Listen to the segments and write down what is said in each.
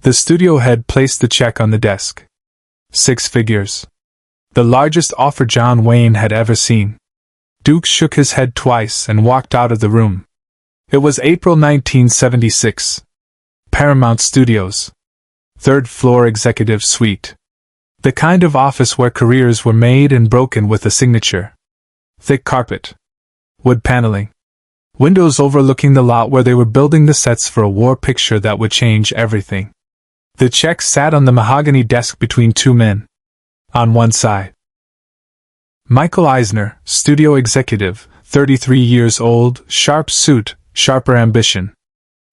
The studio head placed the check on the desk. 6 figures. The largest offer John Wayne had ever seen. Duke shook his head twice and walked out of the room. It was April 1976. Paramount Studios. 3rd floor executive suite. The kind of office where careers were made and broken with a signature. Thick carpet. Wood paneling. Windows overlooking the lot where they were building the sets for a war picture that would change everything. The check sat on the mahogany desk between 2 men. On one side, Michael Eisner, studio executive, 33 years old, sharp suit, sharper ambition.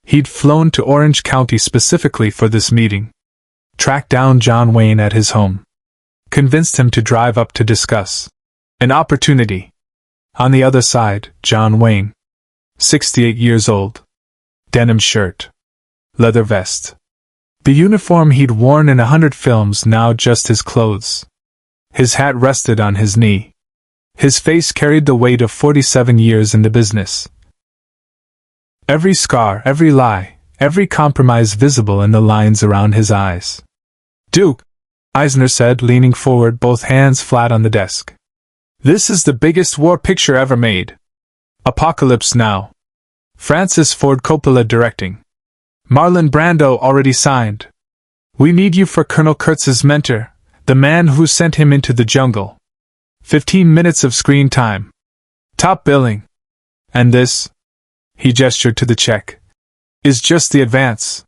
He'd flown to Orange County specifically for this meeting. Tracked down John Wayne at his home. Convinced him to drive up to discuss an opportunity. On the other side, John Wayne, 68 years old. Denim shirt. Leather vest. The uniform he'd worn in 100 films, now just his clothes. His hat rested on his knee. His face carried the weight of 47 years in the business. Every scar, every lie, every compromise visible in the lines around his eyes. "Duke," Eisner said, leaning forward, both hands flat on the desk. "This is the biggest war picture ever made. Apocalypse Now. Francis Ford Coppola directing. Marlon Brando already signed. We need you for Colonel Kurtz's mentor, the man who sent him into the jungle. 15 minutes of screen time. Top billing. And this," he gestured to the check, "is just the advance."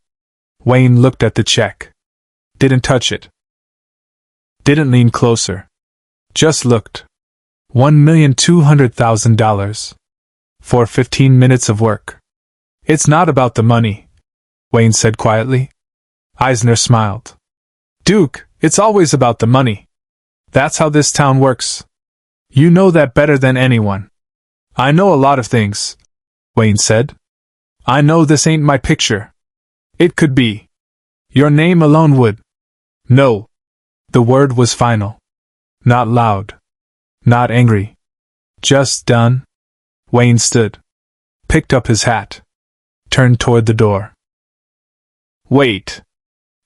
Wayne looked at the check. Didn't touch it. Didn't lean closer. Just looked. $1,200,000. For 15 minutes of work. "It's not about the money," Wayne said quietly. Eisner smiled. "Duke, it's always about the money. That's how this town works. You know that better than anyone." "I know a lot of things," Wayne said. "I know this ain't my picture. It could be. Your name alone would." "No." The word was final. Not loud. Not angry. Just done. Wayne stood. Picked up his hat. Turned toward the door. "Wait."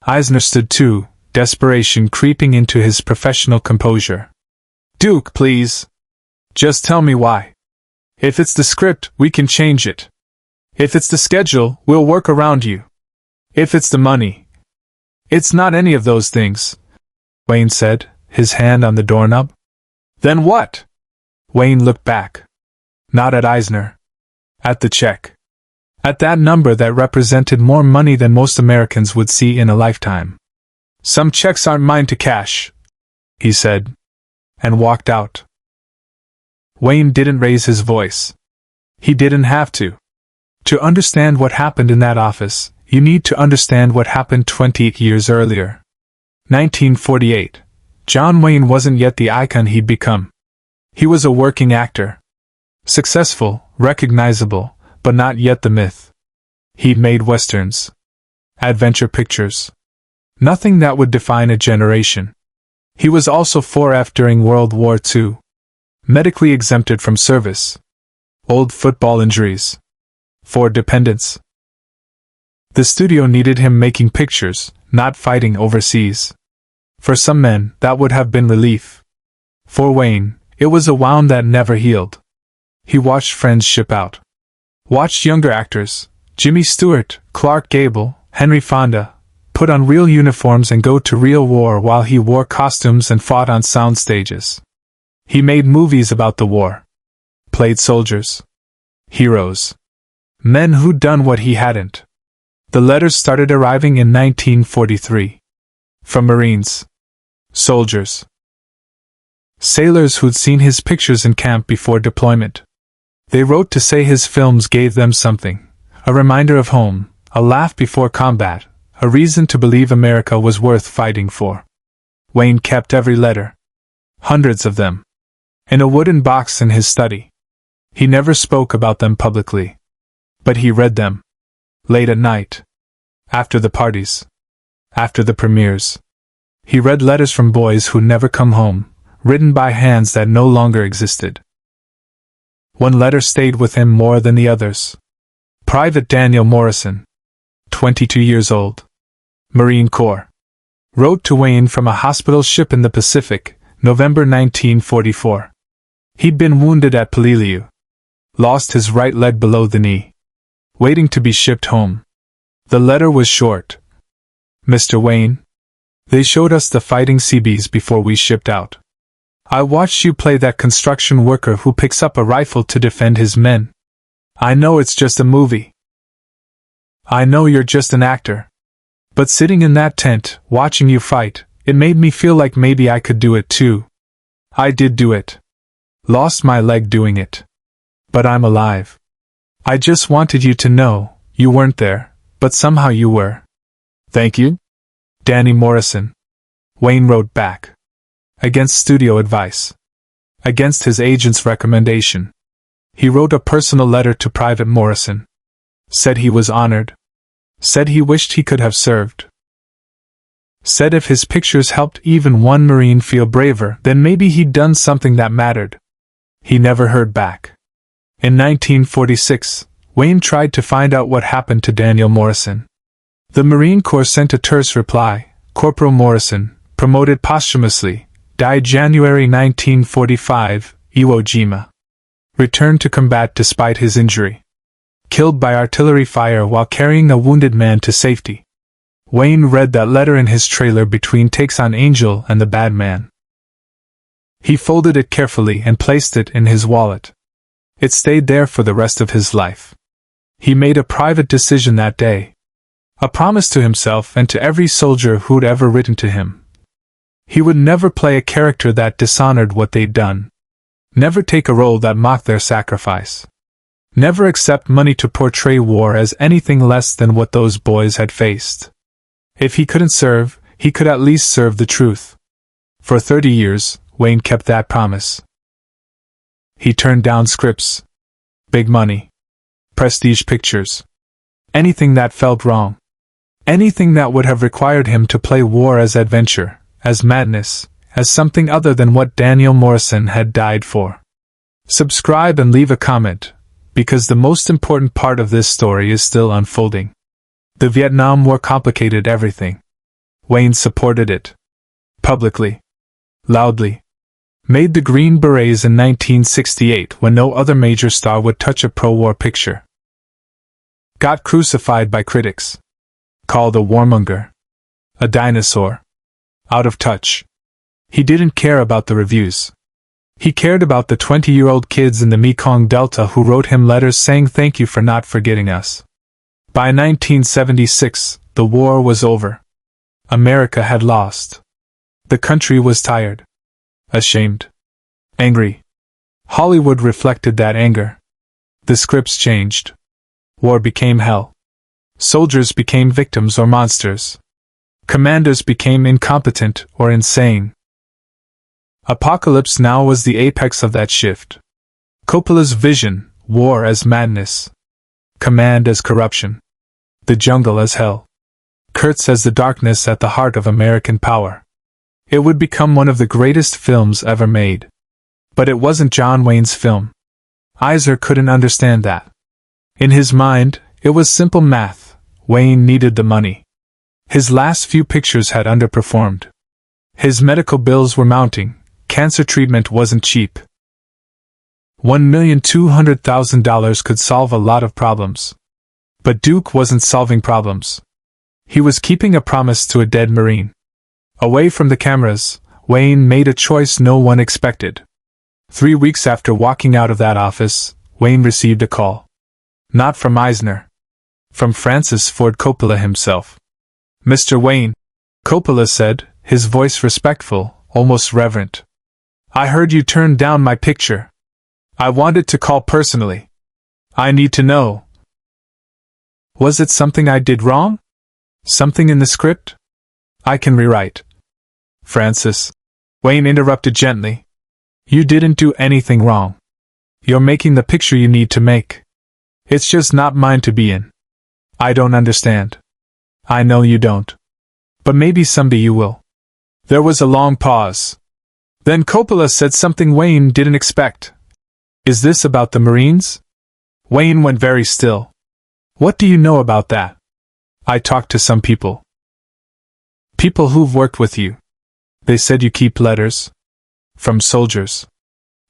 Eisner stood too, desperation creeping into his professional composure. "Duke, please. Just tell me why. If it's the script, we can change it. If it's the schedule, we'll work around you. If it's the money." "It's not any of those things," Wayne said, his hand on the doorknob. "Then what?" Wayne looked back. Not at Eisner. At the check. At that number that represented more money than most Americans would see in a lifetime. "Some checks aren't mine to cash," he said, and walked out. Wayne didn't raise his voice. He didn't have to. To understand what happened in that office, you need to understand what happened 28 years earlier. 1948. John Wayne wasn't yet the icon he'd become. He was a working actor. Successful, recognizable, but not yet the myth. He'd made westerns. Adventure pictures. Nothing that would define a generation. He was also 4F during World War II. Medically exempted from service. Old football injuries. Ford dependents. The studio needed him making pictures, not fighting overseas. For some men, that would have been relief. For Wayne, it was a wound that never healed. He watched friends ship out. Watched younger actors, Jimmy Stewart, Clark Gable, Henry Fonda, put on real uniforms and go to real war while he wore costumes and fought on sound stages. He made movies about the war. Played soldiers. Heroes. Men who'd done what he hadn't. The letters started arriving in 1943. From Marines. Soldiers. Sailors who'd seen his pictures in camp before deployment. They wrote to say his films gave them something. A reminder of home, a laugh before combat, a reason to believe America was worth fighting for. Wayne kept every letter. Hundreds of them. In a wooden box in his study. He never spoke about them publicly. But he read them. Late at night. After the parties. After the premieres. He read letters from boys who'd never come home, written by hands that no longer existed. One letter stayed with him more than the others. Private Daniel Morrison. 22 years old. Marine Corps. Wrote to Wayne from a hospital ship in the Pacific, November 1944. He'd been wounded at Peleliu. Lost his right leg below the knee. Waiting to be shipped home. The letter was short. Mr. Wayne, they showed us the fighting Seabees before we shipped out. I watched you play that construction worker who picks up a rifle to defend his men. I know it's just a movie. I know you're just an actor. But sitting in that tent, watching you fight, it made me feel like maybe I could do it too. I did do it. Lost my leg doing it. But I'm alive. I just wanted you to know, you weren't there, but somehow you were. Thank you? Danny Morrison. Wayne wrote back. Against studio advice. Against his agent's recommendation. He wrote a personal letter to Private Morrison. Said he was honored. Said he wished he could have served. Said if his pictures helped even one Marine feel braver, then maybe he'd done something that mattered. He never heard back. In 1946, Wayne tried to find out what happened to Daniel Morrison. The Marine Corps sent a terse reply. Corporal Morrison, promoted posthumously, died January 1945, Iwo Jima. Returned to combat despite his injury. Killed by artillery fire while carrying a wounded man to safety. Wayne read that letter in his trailer between takes on Angel and the Bad Man. He folded it carefully and placed it in his wallet. It stayed there for the rest of his life. He made a private decision that day. A promise to himself and to every soldier who'd ever written to him. He would never play a character that dishonored what they'd done. Never take a role that mocked their sacrifice. Never accept money to portray war as anything less than what those boys had faced. If he couldn't serve, he could at least serve the truth. For 30 years, Wayne kept that promise. He turned down scripts. Big money. Prestige pictures. Anything that felt wrong. Anything that would have required him to play war as adventure, as madness, as something other than what Daniel Morrison had died for. Subscribe and leave a comment, because the most important part of this story is still unfolding. The Vietnam War complicated everything. Wayne supported it. Publicly. Loudly. Made the Green Berets in 1968 when no other major star would touch a pro-war picture. Got crucified by critics. Called a warmonger. A dinosaur. Out of touch. He didn't care about the reviews. He cared about the 20-year-old kids in the Mekong Delta who wrote him letters saying thank you for not forgetting us. By 1976, the war was over. America had lost. The country was tired. Ashamed. Angry. Hollywood reflected that anger. The scripts changed. War became hell. Soldiers became victims or monsters. Commanders became incompetent or insane. Apocalypse Now was the apex of that shift. Coppola's vision, war as madness. Command as corruption. The jungle as hell. Kurtz as the darkness at the heart of American power. It would become one of the greatest films ever made. But it wasn't John Wayne's film. Eisner couldn't understand that. In his mind, it was simple math. Wayne needed the money. His last few pictures had underperformed. His medical bills were mounting. Cancer treatment wasn't cheap. $1,200,000 could solve a lot of problems. But Duke wasn't solving problems. He was keeping a promise to a dead Marine. Away from the cameras, Wayne made a choice no one expected. 3 weeks after walking out of that office, Wayne received a call. Not from Eisner. From Francis Ford Coppola himself. Mr. Wayne, Coppola said, his voice respectful, almost reverent. I heard you turned down my picture. I wanted to call personally. I need to know. Was it something I did wrong? Something in the script? I can rewrite. Francis. Wayne interrupted gently. You didn't do anything wrong. You're making the picture you need to make. It's just not mine to be in. I don't understand. I know you don't. But maybe someday you will. There was a long pause. Then Coppola said something Wayne didn't expect. Is this about the Marines? Wayne went very still. What do you know about that? I talked to some people. People who've worked with you. They said you keep letters from soldiers.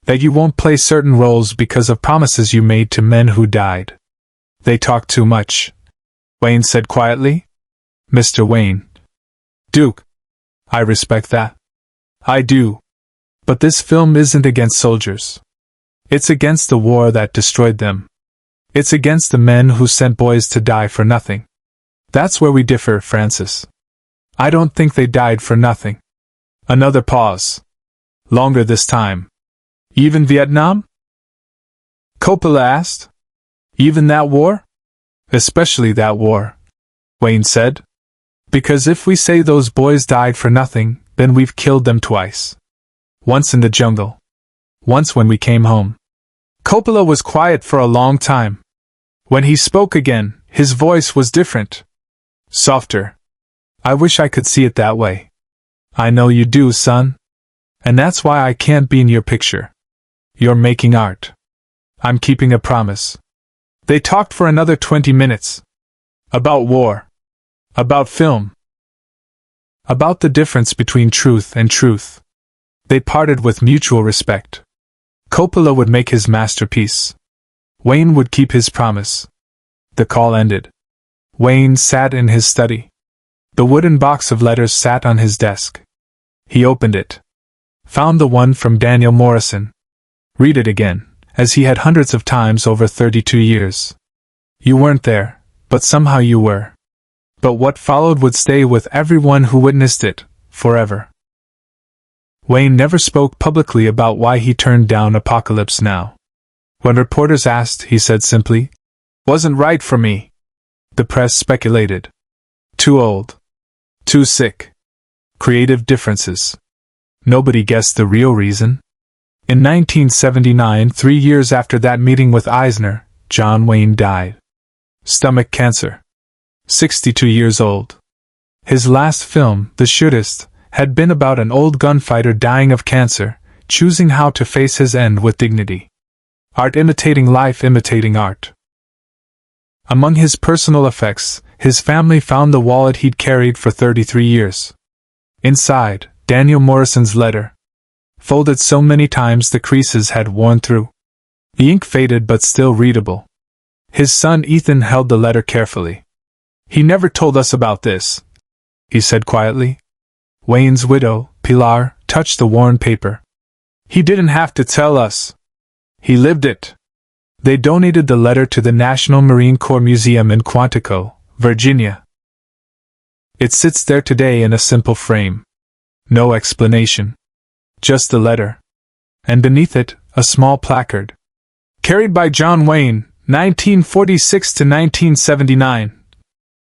That you won't play certain roles because of promises you made to men who died. They talk too much, Wayne said quietly. Mr. Wayne. Duke. I respect that. I do. But this film isn't against soldiers. It's against the war that destroyed them. It's against the men who sent boys to die for nothing. That's where we differ, Francis. I don't think they died for nothing. Another pause. Longer this time. Even Vietnam? Coppola asked. Even that war? Especially that war, Wayne said. Because if we say those boys died for nothing, then we've killed them twice. Once in the jungle. Once when we came home. Coppola was quiet for a long time. When he spoke again, his voice was different. Softer. I wish I could see it that way. I know you do, son. And that's why I can't be in your picture. You're making art. I'm keeping a promise. They talked for another 20 minutes. About war. About film. About the difference between truth and truth. They parted with mutual respect. Coppola would make his masterpiece. Wayne would keep his promise. The call ended. Wayne sat in his study. The wooden box of letters sat on his desk. He opened it. Found the one from Daniel Morrison. Read it again, as he had hundreds of times over 32 years. You weren't there, but somehow you were. But what followed would stay with everyone who witnessed it, forever. Wayne never spoke publicly about why he turned down Apocalypse Now. When reporters asked, he said simply, "Wasn't right for me." The press speculated. Too old. Too sick. Creative differences. Nobody guessed the real reason. In 1979, 3 years after that meeting with Eisner, John Wayne died. Stomach cancer. 62 years old. His last film, The Shootist, had been about an old gunfighter dying of cancer, choosing how to face his end with dignity. Art imitating life, imitating art. Among his personal effects, his family found the wallet he'd carried for 33 years. Inside, Daniel Morrison's letter. Folded so many times the creases had worn through. The ink faded but still readable. His son Ethan held the letter carefully. "He never told us about this," he said quietly. Wayne's widow, Pilar, touched the worn paper. "He didn't have to tell us. He lived it." They donated the letter to the National Marine Corps Museum in Quantico, Virginia. It sits there today in a simple frame. No explanation. Just the letter. And beneath it, a small placard. Carried by John Wayne, 1946 to 1979.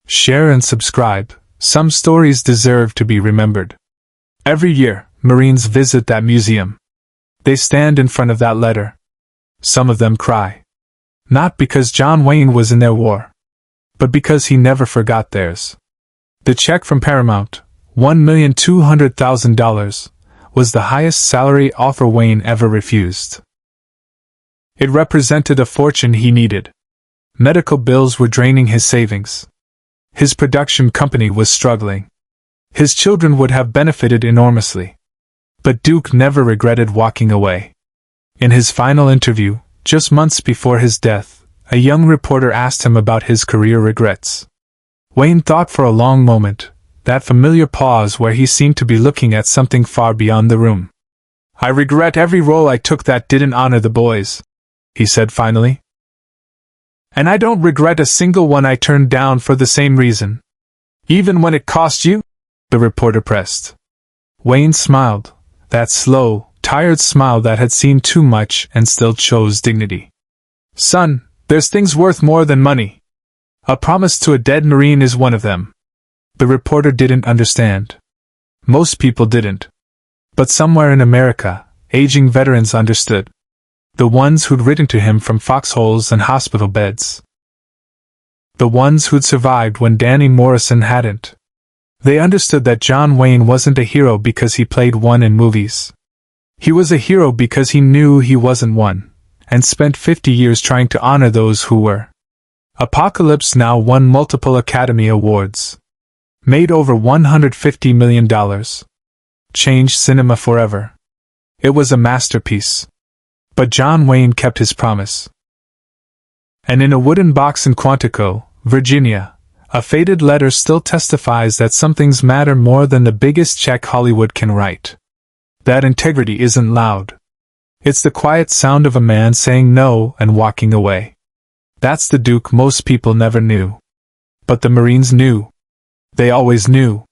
Share and subscribe. Some stories deserve to be remembered. Every year, Marines visit that museum. They stand in front of that letter. Some of them cry. Not because John Wayne was in their war, but because he never forgot theirs. The check from Paramount, $1,200,000, was the highest salary offer Wayne ever refused. It represented a fortune he needed. Medical bills were draining his savings. His production company was struggling. His children would have benefited enormously. But Duke never regretted walking away. In his final interview, just months before his death, a young reporter asked him about his career regrets. Wayne thought for a long moment, that familiar pause where he seemed to be looking at something far beyond the room. "I regret every role I took that didn't honor the boys," he said finally. "And I don't regret a single one I turned down for the same reason. Even when it cost you?" the reporter pressed. Wayne smiled, that slow, tired smile that had seen too much and still chose dignity. "Son, there's things worth more than money. A promise to a dead Marine is one of them." The reporter didn't understand. Most people didn't. But somewhere in America, aging veterans understood. The ones who'd written to him from foxholes and hospital beds. The ones who'd survived when Danny Morrison hadn't. They understood that John Wayne wasn't a hero because he played one in movies. He was a hero because he knew he wasn't one, and spent 50 years trying to honor those who were. Apocalypse Now won multiple Academy Awards. Made over $150 million. Changed cinema forever. It was a masterpiece. But John Wayne kept his promise. And in a wooden box in Quantico, Virginia, a faded letter still testifies that some things matter more than the biggest check Hollywood can write. That integrity isn't loud. It's the quiet sound of a man saying no and walking away. That's the Duke most people never knew. But the Marines knew. They always knew.